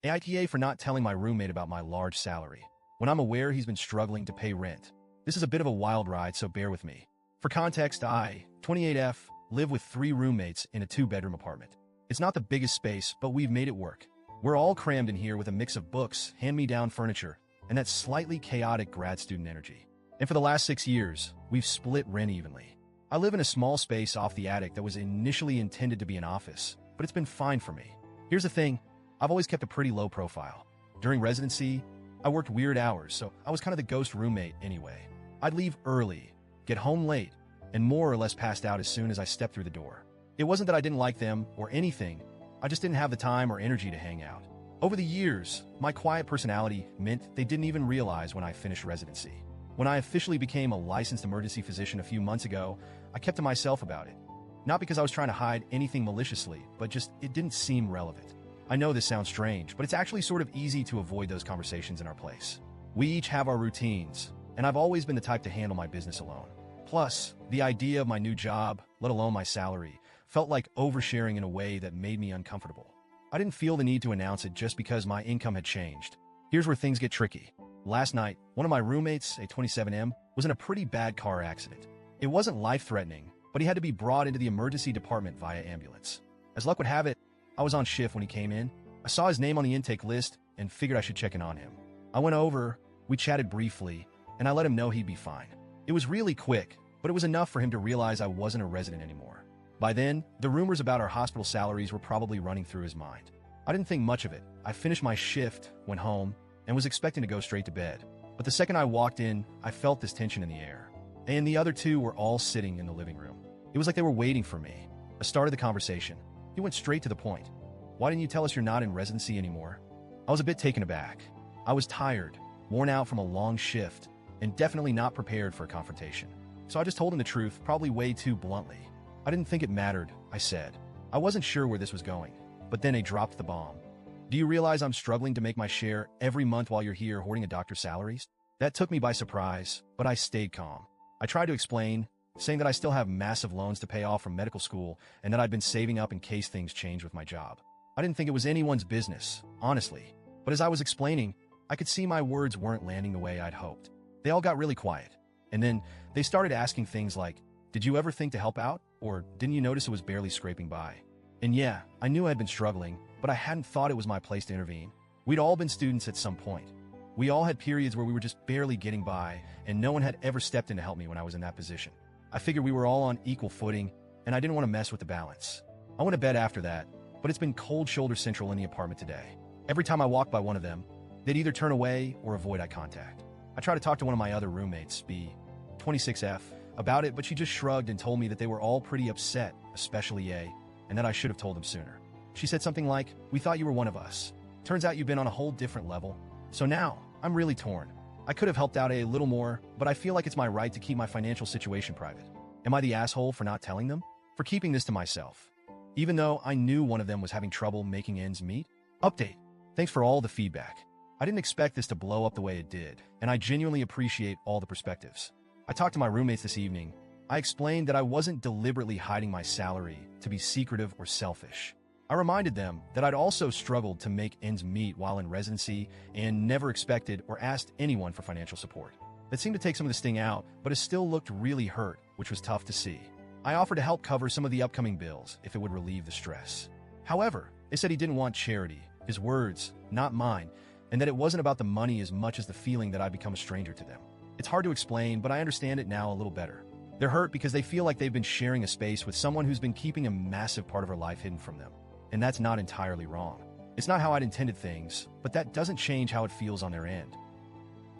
AITA for not telling my roommate about my large salary, when I'm aware he's been struggling to pay rent. This is a bit of a wild ride, so bear with me. For context, I, 28F, live with 3 roommates in a 2-bedroom apartment. It's not the biggest space, but we've made it work. We're all crammed in here with a mix of books, hand-me-down furniture, and that slightly chaotic grad student energy. And for the last 6 years, we've split rent evenly. I live in a small space off the attic that was initially intended to be an office, but it's been fine for me. Here's the thing, I've always kept a pretty low profile. During residency, I worked weird hours, so I was kind of the ghost roommate anyway. I'd leave early, get home late, and more or less passed out as soon as I stepped through the door. It wasn't that I didn't like them or anything, I just didn't have the time or energy to hang out. Over the years, my quiet personality meant they didn't even realize when I finished residency. When I officially became a licensed emergency physician a few months ago, I kept to myself about it. Not because I was trying to hide anything maliciously, but just it didn't seem relevant. I know this sounds strange, but it's actually sort of easy to avoid those conversations in our place. We each have our routines, and I've always been the type to handle my business alone. Plus, the idea of my new job, let alone my salary, felt like oversharing in a way that made me uncomfortable. I didn't feel the need to announce it just because my income had changed. Here's where things get tricky. Last night, one of my roommates, a 27M, was in a pretty bad car accident. It wasn't life-threatening, but he had to be brought into the emergency department via ambulance. As luck would have it, I was on shift when he came in. I saw his name on the intake list and figured I should check in on him. I went over, we chatted briefly, and I let him know he'd be fine. It was really quick, but it was enough for him to realize I wasn't a resident anymore. By then, the rumors about our hospital salaries were probably running through his mind. I didn't think much of it. I finished my shift, went home, and was expecting to go straight to bed. But the second I walked in, I felt this tension in the air. And the other 2 were all sitting in the living room. It was like they were waiting for me. I started the conversation. He went straight to the point. Why didn't you tell us you're not in residency anymore? I was a bit taken aback. I was tired, worn out from a long shift, and definitely not prepared for a confrontation. So I just told him the truth, probably way too bluntly. I didn't think it mattered, I said. I wasn't sure where this was going, but then they dropped the bomb. Do you realize I'm struggling to make my share every month while you're here hoarding a doctor's salaries? That took me by surprise, but I stayed calm. I tried to explain, saying that I still have massive loans to pay off from medical school and that I'd been saving up in case things changed with my job. I didn't think it was anyone's business, honestly. But as I was explaining, I could see my words weren't landing the way I'd hoped. They all got really quiet. And then they started asking things like, did you ever think to help out? Or didn't you notice it was barely scraping by? And yeah, I knew I'd been struggling, but I hadn't thought it was my place to intervene. We'd all been students at some point. We all had periods where we were just barely getting by, and no one had ever stepped in to help me when I was in that position. I figured we were all on equal footing, and I didn't want to mess with the balance. I went to bed after that, but it's been cold shoulder central in the apartment today. Every time I walked by one of them, they'd either turn away or avoid eye contact. I tried to talk to one of my other roommates, B, 26F, about it, but she just shrugged and told me that they were all pretty upset, especially A, and that I should have told them sooner. She said something like, we thought you were one of us. Turns out you've been on a whole different level. So now, I'm really torn. I could have helped out a little more, but I feel like it's my right to keep my financial situation private. Am I the asshole for not telling them? For keeping this to myself? Even though I knew one of them was having trouble making ends meet? Update. Thanks for all the feedback. I didn't expect this to blow up the way it did, and I genuinely appreciate all the perspectives. I talked to my roommates this evening. I explained that I wasn't deliberately hiding my salary to be secretive or selfish. I reminded them that I'd also struggled to make ends meet while in residency and never expected or asked anyone for financial support. That seemed to take some of the sting out, but it still looked really hurt, which was tough to see. I offered to help cover some of the upcoming bills if it would relieve the stress. However, they said he didn't want charity, his words, not mine, and that it wasn't about the money as much as the feeling that I'd become a stranger to them. It's hard to explain, but I understand it now a little better. They're hurt because they feel like they've been sharing a space with someone who's been keeping a massive part of her life hidden from them. And that's not entirely wrong. It's not how I'd intended things, but that doesn't change how it feels on their end.